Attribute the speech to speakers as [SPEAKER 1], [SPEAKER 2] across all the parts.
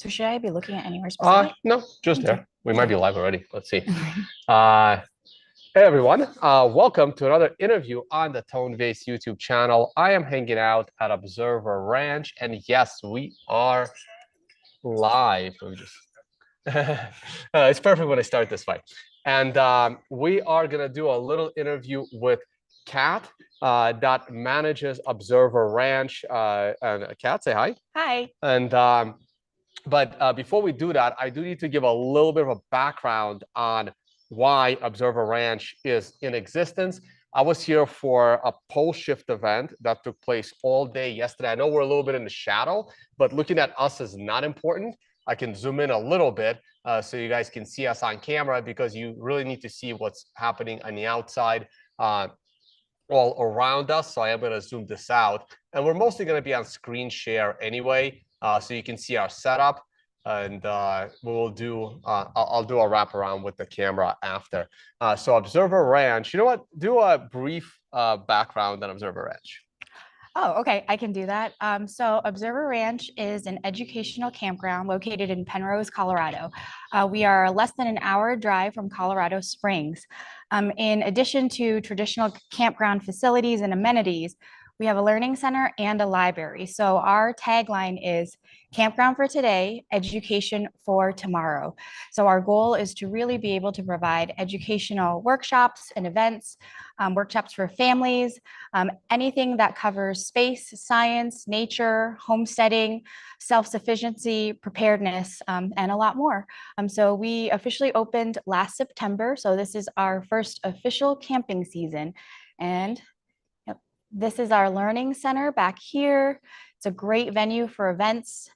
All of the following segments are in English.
[SPEAKER 1] So should I be looking at anywhere specific?
[SPEAKER 2] No, just
[SPEAKER 1] Okay.
[SPEAKER 2] there. We might be live already. Let's see. Hey everyone, welcome to another interview on the Vays YouTube channel. I am hanging out at Observer Ranch, and yes, we are live. Let me just it's perfect when I start this way. And we are gonna do a little interview with Kat that manages Observer Ranch. And Kat, say hi.
[SPEAKER 1] Hi.
[SPEAKER 2] And but before we do that, I do need to give a little bit of a background on why Observer Ranch is in existence. I was here for a pole shift event that took place all day yesterday. I know we're a little bit in the shadow, but looking at us is not important. I can zoom in a little bit so you guys can see us on camera, because you really need to see what's happening on the outside all around us. So I am going to zoom this out, and we're mostly going to be on screen share anyway, so you can see our setup, and we'll do I'll do a wrap around with the camera after. So Observer Ranch, you know what, do a brief background on Observer Ranch.
[SPEAKER 1] Oh, okay, I can do that. So Observer Ranch is an educational campground located in Penrose, Colorado. We are less than an hour drive from Colorado Springs. In addition to traditional campground facilities and amenities, we have a learning center and a library. So our tagline is campground for today, education for tomorrow. So our goal is to really be able to provide educational workshops and events, workshops for families, anything that covers space, science, nature, homesteading, self-sufficiency, preparedness, and a lot more. So we officially opened last September. So this is our first official camping season. And this is our learning center back here. It's a great venue for events.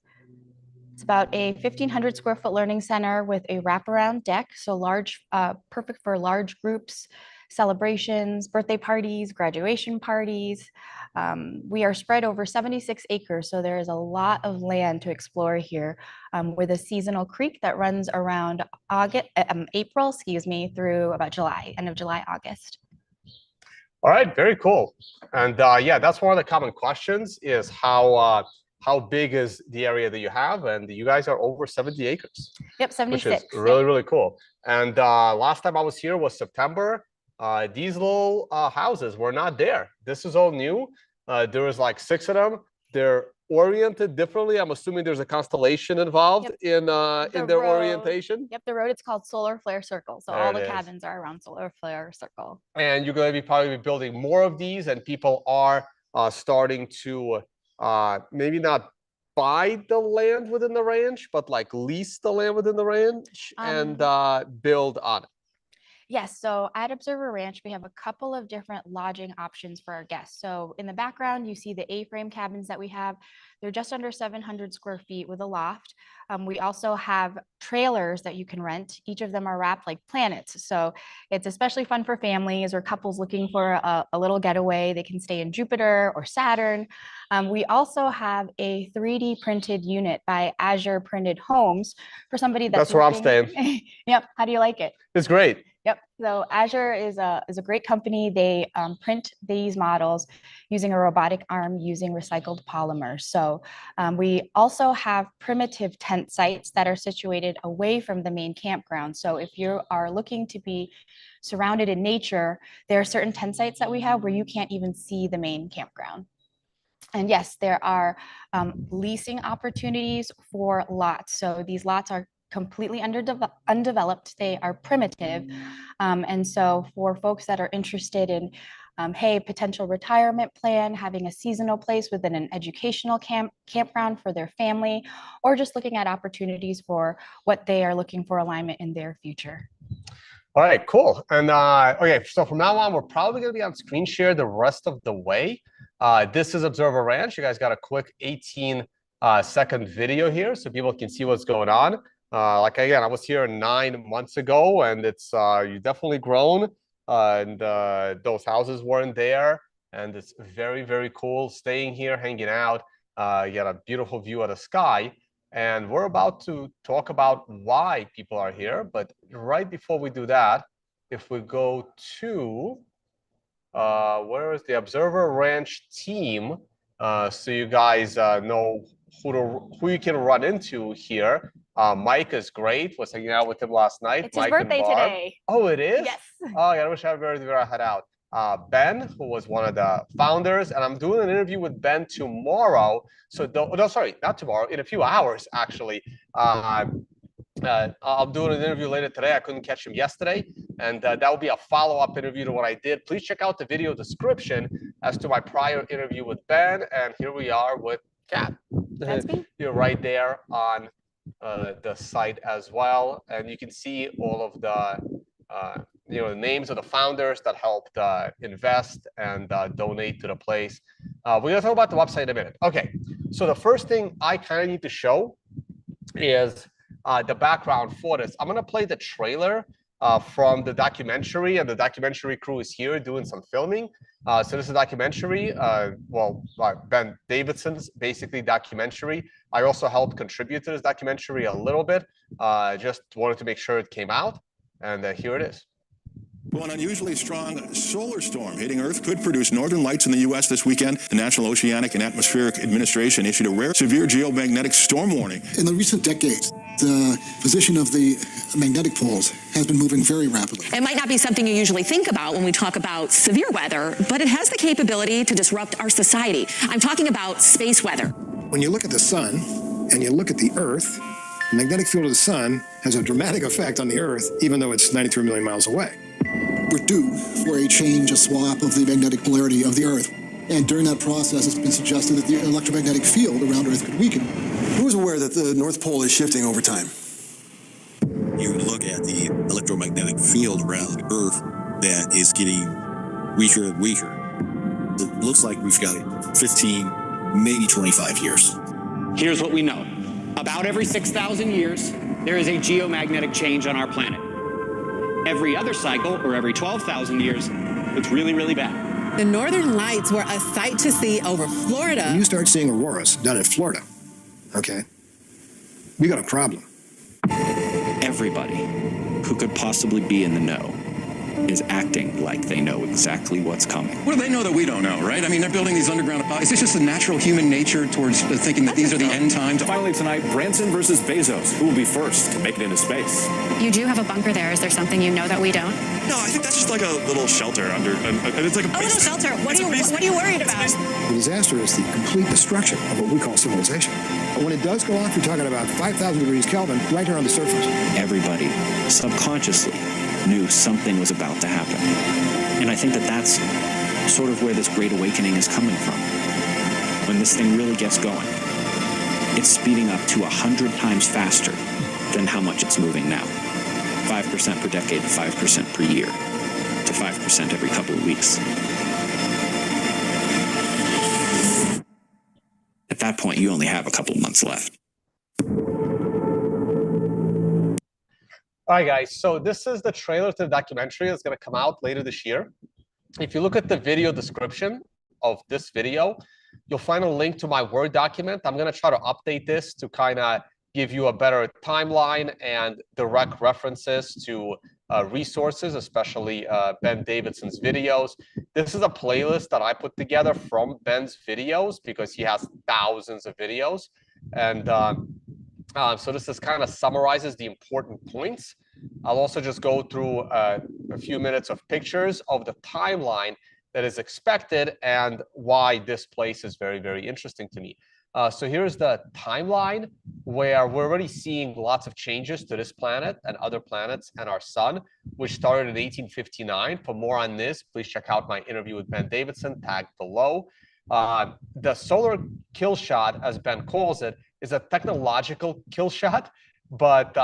[SPEAKER 1] It's about a 1,500 square foot learning center with a wraparound deck. So large, perfect for large groups, celebrations, birthday parties, graduation parties. We are spread over 76 acres. So there is a lot of land to explore here, with a seasonal creek that runs around April, through about July, end of July, August.
[SPEAKER 2] All right, very cool. And yeah, that's one of the common questions, is how big is the area that you have? And you guys are over 70 acres.
[SPEAKER 1] Yep, 76.
[SPEAKER 2] Which is really, really cool. And last time I was here was September. These little houses were not there. This is all new. There was like 6 of them. They're oriented differently. I'm assuming there's a constellation involved in their orientation.
[SPEAKER 1] Yep, the road, it's called Solar Flare Circle. So
[SPEAKER 2] there
[SPEAKER 1] all the cabins are around Solar Flare Circle.
[SPEAKER 2] And you're going to be probably building more of these, and people are starting to maybe not buy the land within the ranch, but like lease the land within the ranch and build on it.
[SPEAKER 1] Yes, so at Observer Ranch, we have a couple of different lodging options for our guests. So in the background, you see the A-frame cabins that we have. They're just under 700 square feet with a loft. We also have trailers that you can rent. Each of them are wrapped like planets. So it's especially fun for families or couples looking for a little getaway. They can stay in Jupiter or Saturn. We also have a 3D printed unit by Azure Printed Homes for somebody that's
[SPEAKER 2] where I'm staying.
[SPEAKER 1] Yep. How do you like it?
[SPEAKER 2] It's great.
[SPEAKER 1] Yep. So Azure is a great company. They print these models using a robotic arm using recycled polymer. So we also have primitive tent sites that are situated away from the main campground. So if you are looking to be surrounded in nature, there are certain tent sites that we have where you can't even see the main campground. And yes, there are leasing opportunities for lots. So these lots are completely undeveloped. They are primitive. And so for folks that are interested in, hey, potential retirement plan, having a seasonal place within an educational campground for their family, or just looking at opportunities for what they are looking for alignment in their future.
[SPEAKER 2] All right, cool. And okay, so from now on, we're probably going to be on screen share the rest of the way. This is Observer Ranch. You guys got a quick 18-second video here so people can see what's going on. Like, again, I was here 9 months ago, and it's you definitely grown, and those houses weren't there, and it's very, very cool staying here, hanging out. You got a beautiful view of the sky, and we're about to talk about why people are here. But right before we do that, if we go to where is the Observer Ranch team, so you guys know who you can run into here. Mike is great. Was hanging out with him last night.
[SPEAKER 1] It's
[SPEAKER 2] Mike
[SPEAKER 1] his birthday today.
[SPEAKER 2] Oh, it is?
[SPEAKER 1] Yes.
[SPEAKER 2] Oh, yeah, I wish I had birthday where I had out. Ben, who was one of the founders, and I'm doing an interview with Ben tomorrow. So, no, sorry, not tomorrow, in a few hours, actually. I'm doing an interview later today. I couldn't catch him yesterday, and that will be a follow-up interview to what I did. Please check out the video description as to my prior interview with Ben, and here we are with Kat.
[SPEAKER 1] That's me.
[SPEAKER 2] You're right there on the site as well, and you can see all of the the names of the founders that helped invest and donate to the place. We're gonna talk about the website in a minute. Okay, so the first thing I kind of need to show is the background for this. I'm gonna play the trailer from the documentary, and the documentary crew is here doing some filming. So this is a documentary, Ben Davidson's basically documentary. I also helped contribute to this documentary a little bit. Just wanted to make sure it came out, and here it is.
[SPEAKER 3] Well, an unusually strong solar storm hitting Earth could produce northern lights in the U.S. this weekend. The National Oceanic and Atmospheric Administration issued a rare severe geomagnetic storm warning.
[SPEAKER 4] In the recent decades, the position of the magnetic poles has been moving very rapidly.
[SPEAKER 5] It might not be something you usually think about when we talk about severe weather, but it has the capability to disrupt our society. I'm talking about space weather.
[SPEAKER 6] When you look at the sun and you look at the Earth, the magnetic field of the sun has a dramatic effect on the Earth, even though it's 93 million miles away.
[SPEAKER 4] We're due for a change, a swap of the magnetic polarity of the Earth. And during that process, it's been suggested that the electromagnetic field around Earth could weaken.
[SPEAKER 7] Who was aware that the North Pole is shifting over time?
[SPEAKER 3] You look at the electromagnetic field around Earth that is getting weaker and weaker. It looks like we've got 15, maybe 25 years.
[SPEAKER 8] Here's what we know. About every 6,000 years, there is a geomagnetic change on our planet. Every other cycle, or every 12,000 years, it's really, really bad.
[SPEAKER 9] The Northern Lights were a sight to see over Florida.
[SPEAKER 6] When you start seeing auroras down in Florida, okay, we got a problem.
[SPEAKER 8] Everybody who could possibly be in the know is acting like they know exactly what's coming.
[SPEAKER 3] What do they know that we don't know, right? I mean, they're building these underground... Is this just a natural human nature towards thinking that these are the end times?
[SPEAKER 10] Finally tonight, Branson versus Bezos. Who will be first to make it into space?
[SPEAKER 5] You do have a bunker there. Is there something you know that we don't?
[SPEAKER 10] No, I think that's just like a little shelter under... it's like
[SPEAKER 5] a little shelter? What are you worried about?
[SPEAKER 6] The disaster is the complete destruction of what we call civilization. But when it does go off, you're talking about 5,000 degrees Kelvin right here on the surface.
[SPEAKER 8] Everybody, subconsciously, knew something was about to happen. And I think that that's sort of where this Great Awakening is coming from. When this thing really gets going, it's speeding up to 100 times faster than how much it's moving now. 5% per decade, 5% per year, to 5% every couple of weeks. At that point, you only have a couple of months left.
[SPEAKER 2] All right, guys, so this is the trailer to the documentary that's going to come out later this year. If you look at the video description of this video, you'll find a link to my Word document. I'm going to try to update this to kind of give you a better timeline and direct references to resources, especially Ben Davidson's videos. This is a playlist that I put together from Ben's videos because he has thousands of videos. And so this is kind of summarizes the important points. I'll also just go through a few minutes of pictures of the timeline that is expected and why this place is very, very interesting to me. So here's the timeline where we're already seeing lots of changes to this planet and other planets and our sun, which started in 1859. For more on this, please check out my interview with Ben Davidson, tagged below. The solar kill shot, as Ben calls it, is a technological kill shot, but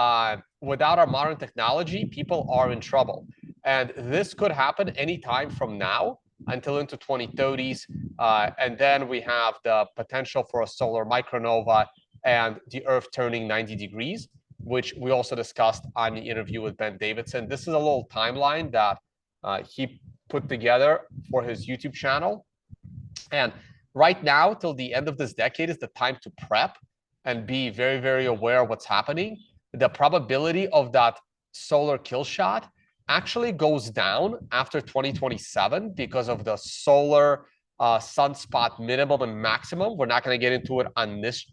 [SPEAKER 2] without our modern technology, people are in trouble. And this could happen anytime from now until into 2030s. And then we have the potential for a solar micronova and the Earth turning 90 degrees, which we also discussed on the interview with Ben Davidson. This is a little timeline that he put together for his YouTube channel. And right now, till the end of this decade is the time to prep and be very, very aware of what's happening. The probability of that solar kill shot actually goes down after 2027 because of the solar sunspot minimum and maximum. We're not going to get into it on this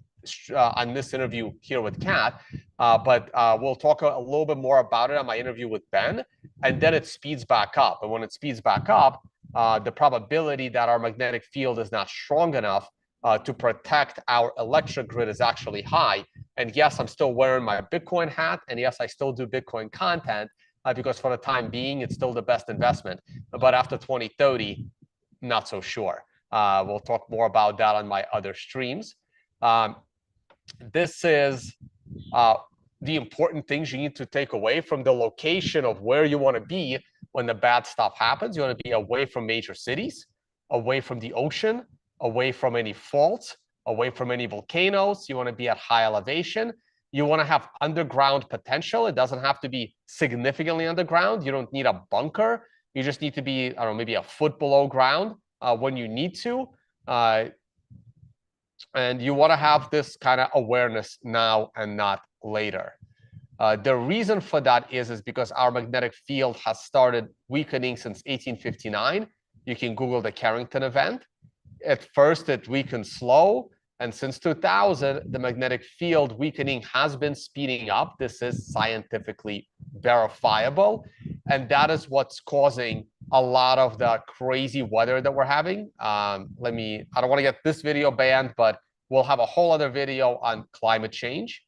[SPEAKER 2] on this interview here with Kat, but we'll talk a little bit more about it on my interview with Ben, and then it speeds back up. And when it speeds back up, the probability that our magnetic field is not strong enough to protect our electric grid is actually high. And yes, I'm still wearing my Bitcoin hat, and yes, I still do Bitcoin content because for the time being, it's still the best investment. But after 2030, not so sure. We'll talk more about that on my other streams. This is the important things you need to take away from the location of where you want to be when the bad stuff happens. You want to be away from major cities, away from the ocean, away from any faults, away from any volcanoes. You want to be at high elevation. You want to have underground potential. It doesn't have to be significantly underground. You don't need a bunker. You just need to be, I don't know, maybe a foot below ground when you need to. And you want to have this kind of awareness now and not later. The reason for that is because our magnetic field has started weakening since 1859. You can Google the Carrington event. At first, it weakened slow. And since 2000, the magnetic field weakening has been speeding up. This is scientifically verifiable. And that is what's causing a lot of the crazy weather that we're having. I don't want to get this video banned, but we'll have a whole other video on climate change.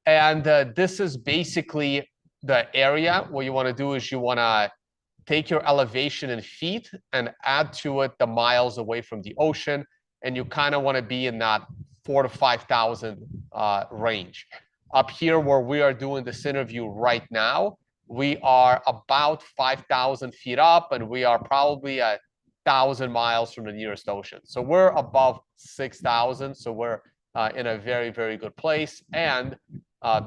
[SPEAKER 2] And this is basically the area. What you want to do is you want to take your elevation in feet and add to it the miles away from the ocean. And you kind of want to be in that 4,000 to 5,000 range. Up here where we are doing this interview right now, we are about 5,000 feet up, and we are probably 1,000 miles from the nearest ocean. So we're above 6,000. So we're in a very, very good place. And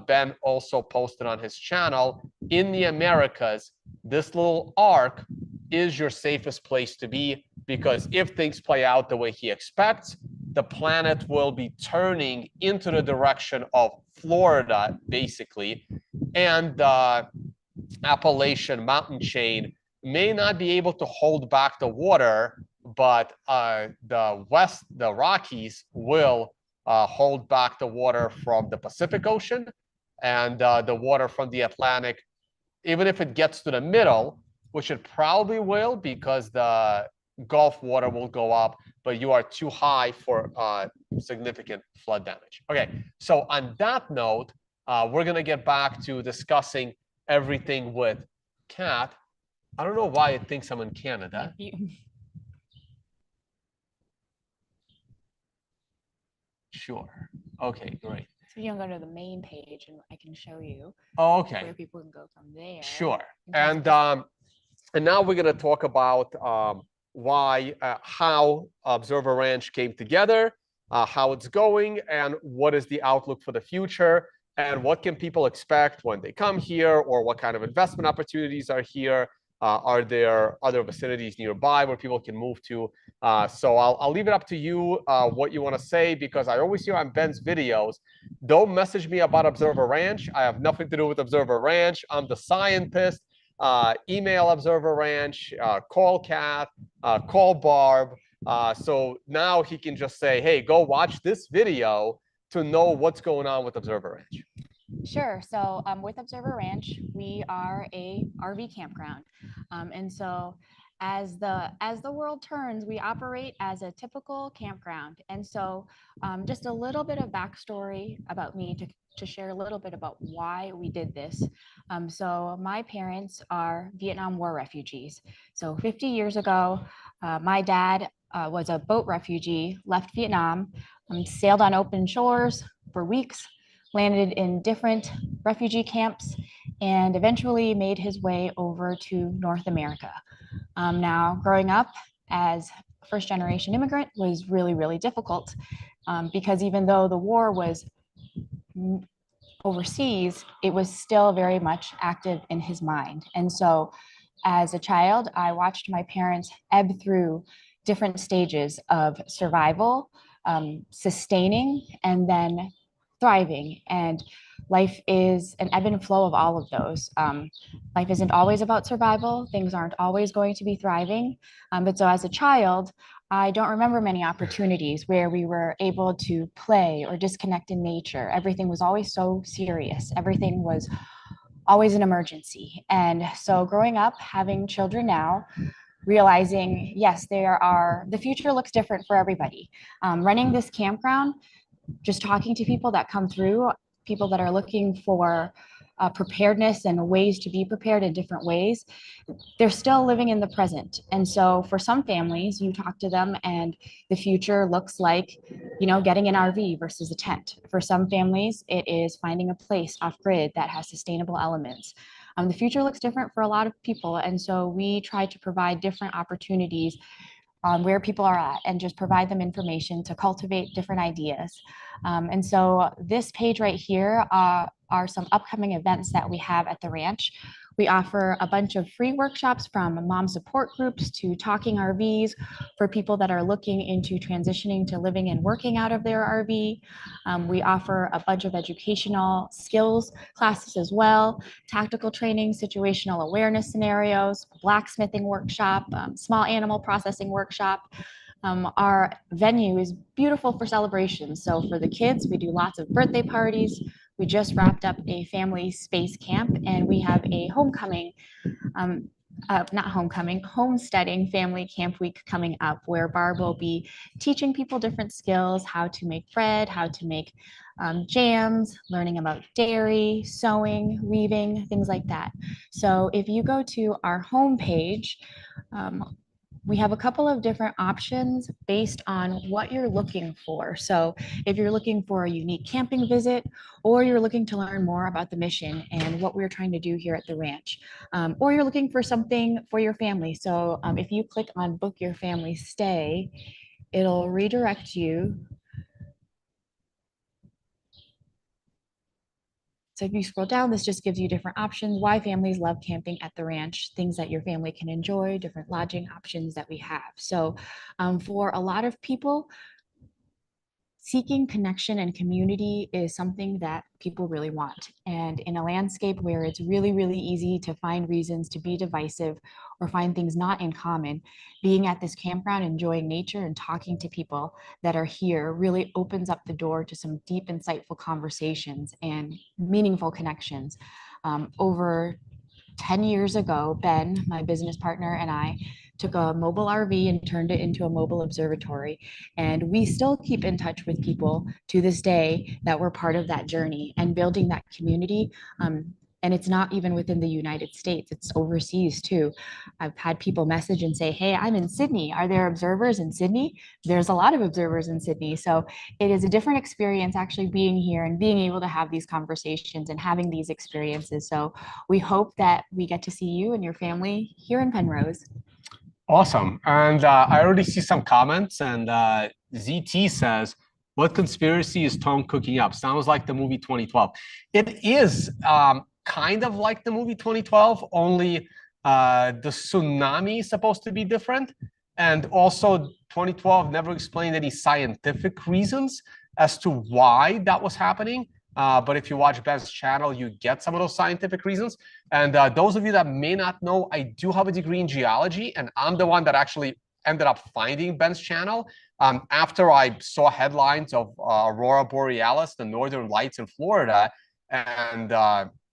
[SPEAKER 2] Ben also posted on his channel, in the Americas, this little arc is your safest place to be, because if things play out the way he expects, the planet will be turning into the direction of Florida, basically, and the Appalachian mountain chain may not be able to hold back the water, but the Rockies will hold back the water from the Pacific Ocean and the water from the Atlantic, even if it gets to the middle, which it probably will, because the Gulf water will go up, but you are too high for significant flood damage. Okay, so on that note, we're going to get back to discussing everything with Kat. I don't know why it thinks I'm in Canada. Sure. Okay, great.
[SPEAKER 1] So you can go to the main page and I can show you
[SPEAKER 2] where
[SPEAKER 1] people can go from there.
[SPEAKER 2] Sure. And now we're going to talk about how Observer Ranch came together, how it's going, and what is the outlook for the future, and what can people expect when they come here, or what kind of investment opportunities are here. Are there other vicinities nearby where people can move to? So I'll leave it up to you what you want to say, because I always hear on Ben's videos, don't message me about Observer Ranch. I have nothing to do with Observer Ranch. I'm the scientist. Email Observer Ranch, call Kat, call Barb. So now he can just say, hey, go watch this video to know what's going on with Observer Ranch.
[SPEAKER 1] Sure. So with Observer Ranch, we are a RV campground. And so as the world turns, we operate as a typical campground. And so just a little bit of backstory about me to share a little bit about why we did this. So my parents are Vietnam War refugees. So 50 years ago, my dad was a boat refugee, left Vietnam, sailed on open shores for weeks, landed in different refugee camps, and eventually made his way over to North America. Now, growing up as a first-generation immigrant was really, really difficult because even though the war was overseas, it was still very much active in his mind. And so as a child, I watched my parents ebb through different stages of survival, sustaining, and then thriving. And life is an ebb and flow of all of those. Life isn't always about survival. Things aren't always going to be thriving. But so as a child, I don't remember many opportunities where we were able to play or disconnect in nature. Everything was always so serious. Everything was always an emergency. And so growing up, having children now, realizing, yes, the future looks different for everybody. Running this campground, just talking to people that come through, people that are looking for preparedness and ways to be prepared in different ways, they're still living in the present. And so for some families, you talk to them and the future looks like, getting an RV versus a tent. For some families, it is finding a place off grid that has sustainable elements. The future looks different for a lot of people. And so we try to provide different opportunities on where people are at and just provide them information to cultivate different ideas. And so this page right here are some upcoming events that we have at the ranch. We offer a bunch of free workshops from mom support groups to talking RVs for people that are looking into transitioning to living and working out of their RV. We offer a bunch of educational skills classes as well, tactical training, situational awareness scenarios, blacksmithing workshop, small animal processing workshop. Our venue is beautiful for celebrations. So for the kids, we do lots of birthday parties. We just wrapped up a family space camp and we have a homesteading family camp week coming up where Barb will be teaching people different skills, how to make bread, how to make jams, learning about dairy, sewing, weaving, things like that. So if you go to our homepage, we have a couple of different options based on what you're looking for. So if you're looking for a unique camping visit, or you're looking to learn more about the mission and what we're trying to do here at the ranch, or you're looking for something for your family. So if you click on book your family stay, it'll redirect you. So if you scroll down, this just gives you different options, why families love camping at the ranch, things that your family can enjoy, different lodging options that we have. So for a lot of people, seeking connection and community is something that people really want. And in a landscape where it's really, really easy to find reasons to be divisive or find things not in common, being at this campground, enjoying nature and talking to people that are here really opens up the door to some deep, insightful conversations and meaningful connections. Over 10 years ago, Ben, my business partner, and I took a mobile RV and turned it into a mobile observatory. And we still keep in touch with people to this day that were part of that journey and building that community. And it's not even within the United States, it's overseas too. I've had people message and say, hey, I'm in Sydney. Are there observers in Sydney? There's a lot of observers in Sydney. So it is a different experience actually being here and being able to have these conversations and having these experiences. So we hope that we get to see you and your family here in Penrose.
[SPEAKER 2] Awesome. And I already see some comments, and ZT says, what conspiracy is Tom cooking up? Sounds like the movie 2012. It is kind of like the movie 2012, only the tsunami is supposed to be different. And also 2012 never explained any scientific reasons as to why that was happening. But if you watch Ben's channel, you get some of those scientific reasons. And those of you that may not know, I do have a degree in geology, and I'm the one that actually ended up finding Ben's channel after I saw headlines of Aurora Borealis, the Northern Lights in Florida. And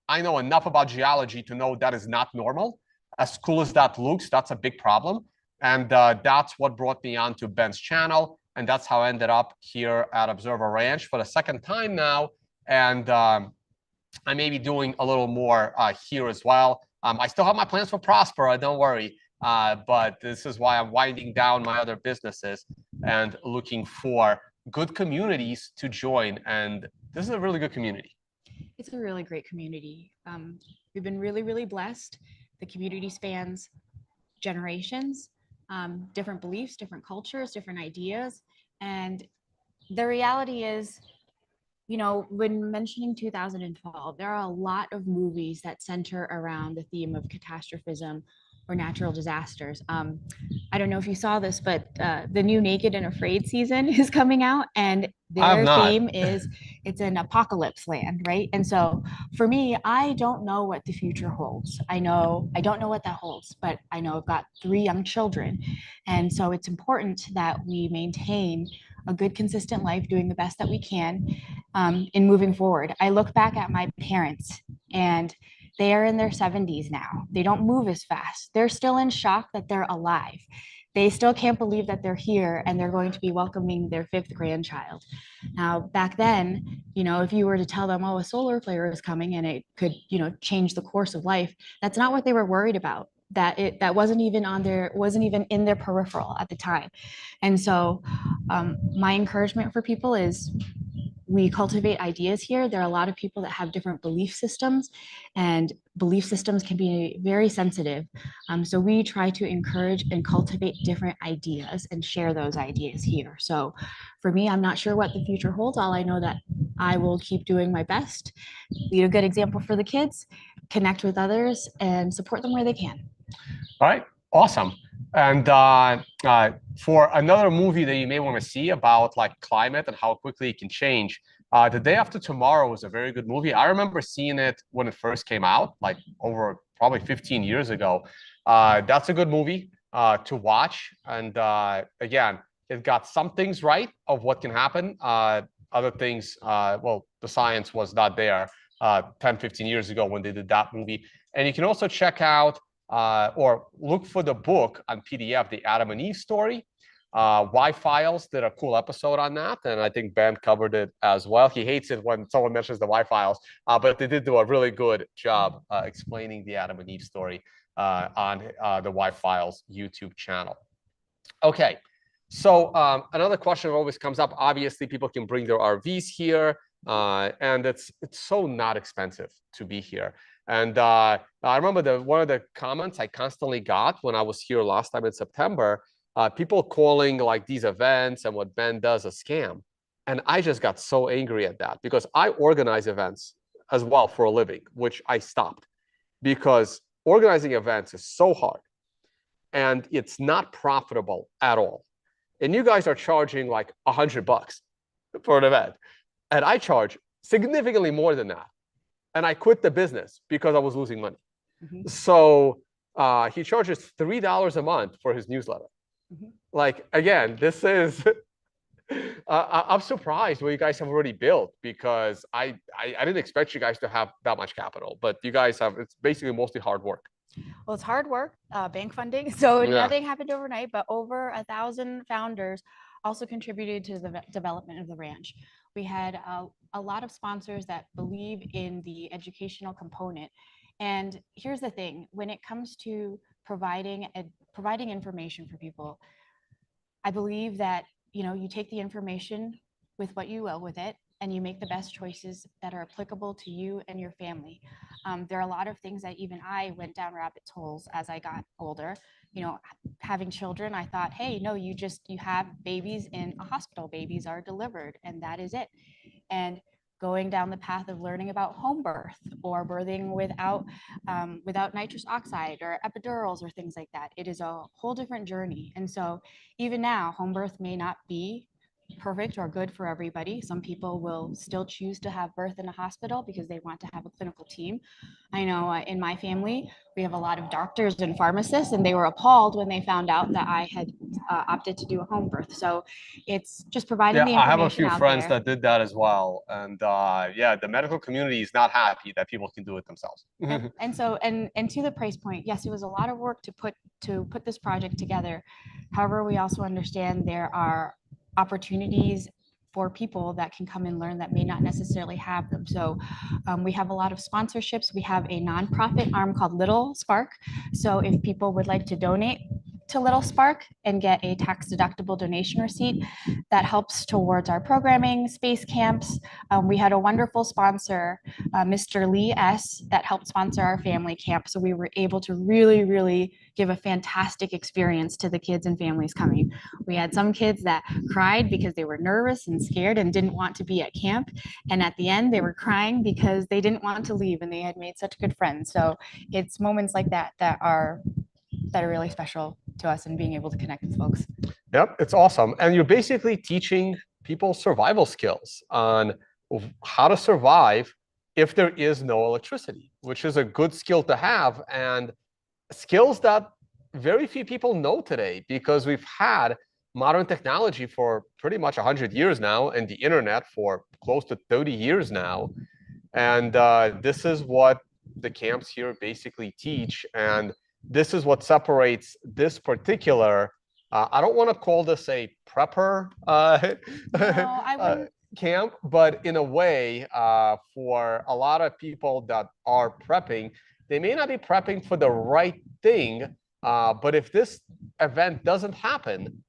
[SPEAKER 2] I know enough about geology to know that is not normal. As cool as that looks, that's a big problem. And that's what brought me onto Ben's channel. And that's how I ended up here at Observer Ranch for the second time now. And I may be doing a little more here as well. I still have my plans for Prospera, don't worry. But this is why I'm winding down my other businesses and looking for good communities to join. And this is a really good community.
[SPEAKER 1] It's a really great community. We've been really, really blessed. The community spans generations, different beliefs, different cultures, different ideas. And the reality is, when mentioning 2012, there are a lot of movies that center around the theme of catastrophism or natural disasters. I don't know if you saw this, but the new Naked and Afraid season is coming out, and their theme is it's an apocalypse land, right? And so for me, I don't know what the future holds. I don't know what that holds, but I know I've got 3 young children. And so it's important that we maintain a good, consistent life, doing the best that we can in moving forward. I look back at my parents and they are in their 70s now. They don't move as fast. They're still in shock that they're alive. They still can't believe that they're here and they're going to be welcoming their 5th grandchild. Now, back then, if you were to tell them, oh, a solar flare is coming and it could, change the course of life, that's not what they were worried about. That wasn't even in their peripheral at the time. And so my encouragement for people is we cultivate ideas here. There are a lot of people that have different belief systems, and belief systems can be very sensitive. So we try to encourage and cultivate different ideas and share those ideas here. So for me, I'm not sure what the future holds. All I know that I will keep doing my best, be a good example for the kids, connect with others, and support them where they can.
[SPEAKER 2] All right, awesome. And for another movie that you may want to see about like climate and how quickly it can change, The Day After Tomorrow was a very good movie. I remember seeing it when it first came out, like over probably 15 years ago. That's a good movie to watch. And again, it got some things right of what can happen. Other things, well, the science was not there 10, 15 years ago when they did that movie. And you can also check out or look for the book on PDF, the Adam and Eve story. Y-Files did a cool episode on that, and I think Ben covered it as well. He hates it when someone mentions the Y-Files, but they did do a really good job explaining the Adam and Eve story on the Y-Files YouTube channel. Okay, so another question that always comes up. Obviously, people can bring their RVs here, and it's so not expensive to be here. And I remember one of the comments I constantly got when I was here last time in September, people calling like these events and what Ben does a scam. And I just got so angry at that because I organize events as well for a living, which I stopped because organizing events is so hard and it's not profitable at all. And you guys are charging like $100 for an event. And I charge significantly more than that. And I quit the business because I was losing money. Mm-hmm. So he charges $3 a month for his newsletter. Mm-hmm. Like, again, this is, I'm surprised what you guys have already built because I didn't expect you guys to have that much capital, but you guys have, it's basically mostly hard work.
[SPEAKER 1] Well, it's hard work, bank funding. So nothing happened overnight, but over 1,000 founders also contributed to the development of the ranch. We had a lot of sponsors that believe in the educational component. And here's the thing, when it comes to providing information for people, I believe that, you take the information with what you will with it, and you make the best choices that are applicable to you and your family. There are a lot of things that even I went down rabbit holes as I got older. Having children, I thought, hey, no, you have babies in a hospital. Babies are delivered, and that is it. And going down the path of learning about home birth or birthing without nitrous oxide or epidurals or things like that, it is a whole different journey. And so even now, home birth may not be perfect or good for everybody. Some people will still choose to have birth in a hospital because they want to have a clinical team. I know in my family, we have a lot of doctors and pharmacists, and they were appalled when they found out that I had opted to do a home birth. So it's just providing the information.
[SPEAKER 2] I have a few friends that did that as well. And the medical community is not happy that people can do it themselves.
[SPEAKER 1] and to the price point, yes, it was a lot of work to put this project together. However, we also understand there are opportunities for people that can come and learn that may not necessarily have them. So we have a lot of sponsorships. We have a nonprofit arm called Little Spark. So if people would like to donate to Little Spark and get a tax deductible donation receipt, that helps towards our programming, space camps. We had a wonderful sponsor, Mr. Lee S., that helped sponsor our family camp. So we were able to really, really give a fantastic experience to the kids and families coming. We had some kids that cried because they were nervous and scared and didn't want to be at camp. And at the end, they were crying because they didn't want to leave and they had made such good friends. So it's moments like that that are really special to us and being able to connect with folks.
[SPEAKER 2] Yep, it's awesome. And you're basically teaching people survival skills on of how to survive if there is no electricity, which is a good skill to have, and skills that very few people know today, because we've had modern technology for pretty much 100 years now, and the internet for close to 30 years now. And this is what the camps here basically teach. And this is what separates this particular, I don't want to call this a prepper
[SPEAKER 1] No, I wouldn't.
[SPEAKER 2] camp, but in a way, for a lot of people that are prepping, they may not be prepping for the right thing. But if this event doesn't happen,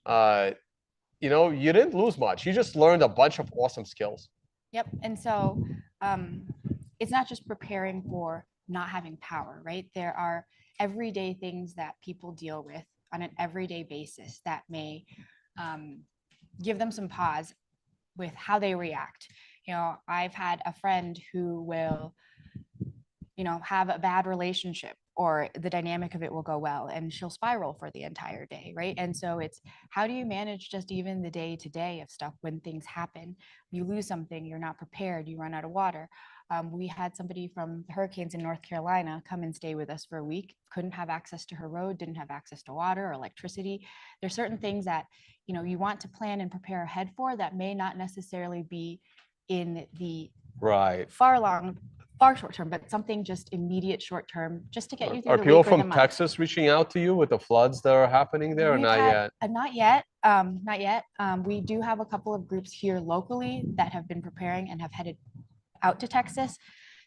[SPEAKER 2] you know, you didn't lose much. You just learned a bunch of awesome skills.
[SPEAKER 1] Yep. And so it's not just preparing for not having power, right? There are everyday things that people deal with on an everyday basis that may give them some pause with how they react. You know, I've had a friend who will, you know, have a bad relationship, or the dynamic of it will go well, and she'll spiral for the entire day, right? And so it's, how do you manage just even the day to day of stuff when things happen? You lose something, you're not prepared, you run out of water. We had somebody from the hurricanes in North Carolina come and stay with us for a week, couldn't have access to her road, didn't have access to water or electricity. There's certain things that, you know, you want to plan and prepare ahead for that may not necessarily be in the far short term, but something just immediate short term, just to get you through
[SPEAKER 2] Are
[SPEAKER 1] the
[SPEAKER 2] people
[SPEAKER 1] week or the
[SPEAKER 2] from
[SPEAKER 1] month.
[SPEAKER 2] Texas reaching out to you with the floods that are happening there, or
[SPEAKER 1] We've
[SPEAKER 2] not
[SPEAKER 1] had-
[SPEAKER 2] yet?
[SPEAKER 1] Not yet. Not yet. We do have a couple of groups here locally that have been preparing and have headed out to Texas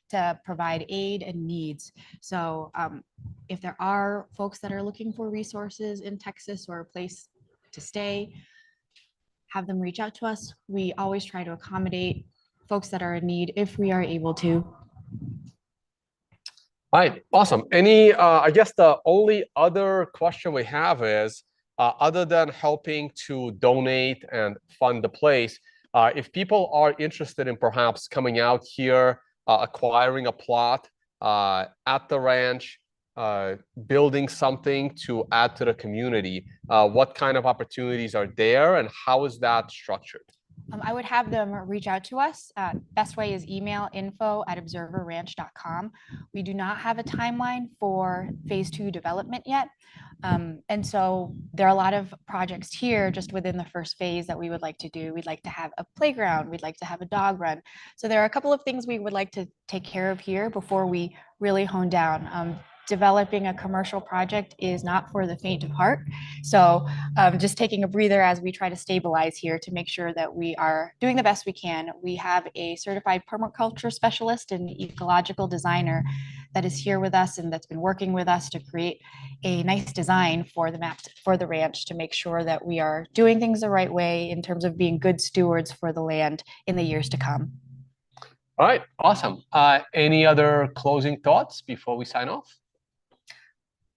[SPEAKER 1] to provide aid and needs. So if there are folks that are looking for resources in Texas or a place to stay, have them reach out to us. We always try to accommodate folks that are in need if we are able to.
[SPEAKER 2] All right, awesome. Any, I guess the only other question we have is, other than helping to donate and fund the place, if people are interested in perhaps coming out here, acquiring a plot at the ranch, building something to add to the community, what kind of opportunities are there, and how is that structured?
[SPEAKER 1] I would have them reach out to us. Best way is email info@observerranch.com. We do not have a timeline for phase 2 development yet. And so there are a lot of projects here just within the first phase that we would like to do. We'd like to have a playground. We'd like to have a dog run. So there are a couple of things we would like to take care of here before we really hone down. Developing a commercial project is not for the faint of heart. So just taking a breather as we try to stabilize here to make sure that we are doing the best we can. We have a certified permaculture specialist and ecological designer that is here with us and that's been working with us to create a nice design for the map, for the ranch, to make sure that we are doing things the right way in terms of being good stewards for the land in the years to come.
[SPEAKER 2] All right, awesome. Any other closing thoughts before we sign off?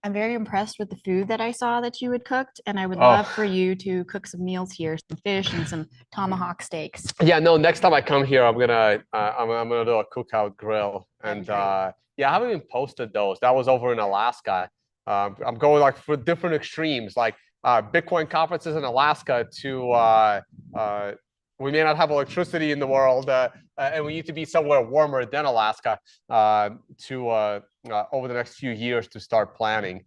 [SPEAKER 1] I'm very impressed with the food that I saw that you had cooked, and I would love for you to cook some meals here, some fish and some tomahawk steaks.
[SPEAKER 2] Yeah, no, next time I come here, I'm gonna do a cookout grill, and yeah, I haven't even posted those. That was over in Alaska. I'm going like for different extremes, like Bitcoin conferences in Alaska to we may not have electricity in the world, and we need to be somewhere warmer than Alaska to over the next few years to start planning.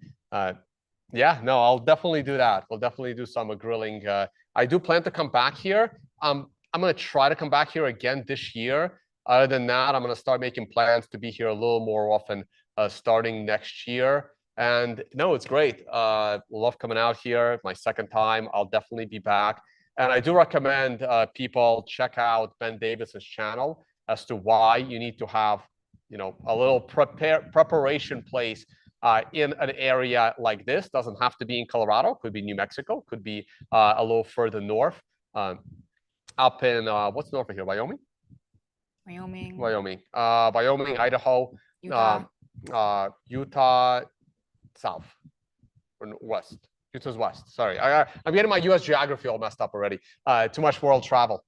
[SPEAKER 2] Yeah, no, I'll definitely do that. We'll definitely do some grilling. I do plan to come back here. I'm going to try to come back here again this year. Other than that, I'm going to start making plans to be here a little more often starting next year. And no, it's great. Love coming out here. My second time. I'll definitely be back. And I do recommend people check out Ben Davis's channel as to why you need to have, you know, a little preparation place in an area like this. Doesn't have to be in Colorado. Could be New Mexico. Could be a little further north, up in what's north of here? Wyoming. Wyoming, Idaho, Utah, south or west. Utah's west. Sorry, I'm getting my U.S. geography all messed up already. Too much world travel,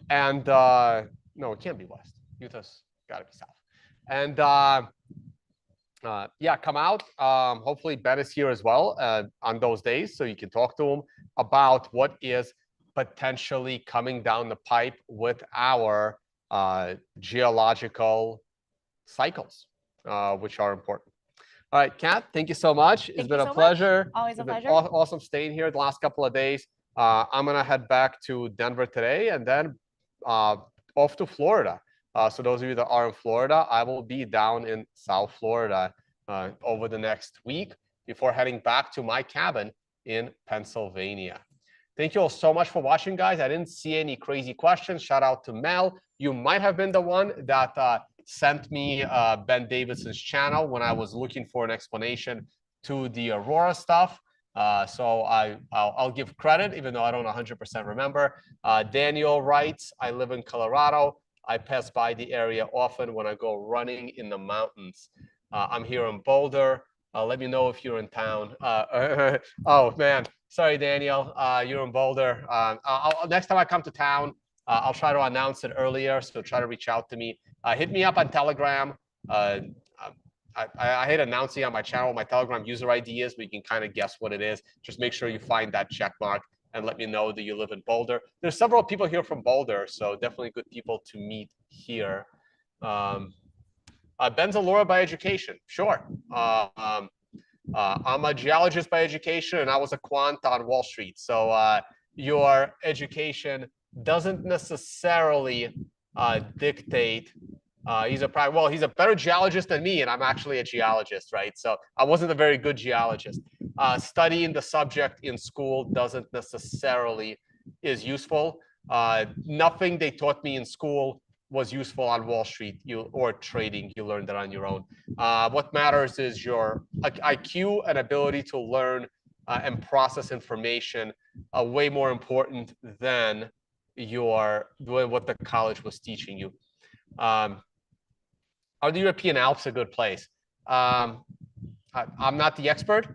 [SPEAKER 2] and no, it can't be west. Utah's got to be south. And yeah, come out. Hopefully Ben is here as well on those days, so you can talk to him about what is potentially coming down the pipe with our geological cycles, which are important. All right, Kat, thank you so much. It's been a pleasure.
[SPEAKER 1] Always a pleasure.
[SPEAKER 2] Awesome staying here the last couple of days. I'm going to head back to Denver today and then off to Florida. So those of you that are in Florida, I will be down in South Florida over the next week before heading back to my cabin in Pennsylvania. Thank you all so much for watching, guys. I didn't see any crazy questions. Shout out to Mel. You might have been the one that sent me Ben Davidson's channel when I was looking for an explanation to the Aurora stuff. So I'll give credit, even though I don't 100% remember. Daniel writes, I live in Colorado. I pass by the area often when I go running in the mountains. I'm here in Boulder. Let me know if you're in town. Oh, man. Sorry, Daniel. You're in Boulder. Next time I come to town, I'll try to announce it earlier. So try to reach out to me. Hit me up on Telegram. I hate announcing on my channel my Telegram user ID is, but you can kind of guess what it is. Just make sure you find that check mark and let me know that you live in Boulder. There's several people here from Boulder, so definitely good people to meet here. Ben's a lawyer by education, sure. I'm a geologist by education, and I was a quant on Wall Street. So your education doesn't necessarily dictate. He's a better geologist than me, and I'm actually a geologist, right? So I wasn't a very good geologist. Studying the subject in school doesn't necessarily is useful. Nothing they taught me in school was useful on Wall Street or trading. You learned that on your own. What matters is your IQ and ability to learn and process information, way more important than what the college was teaching you. Are the European Alps a good place? I'm not the expert.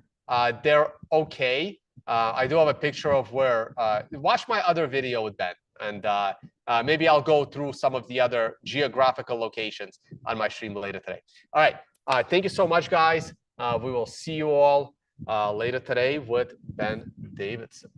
[SPEAKER 2] They're okay. I do have a picture of where. Watch my other video with Ben, and maybe I'll go through some of the other geographical locations on my stream later today. All right. Thank you so much, guys. We will see you all later today with Ben Davidson.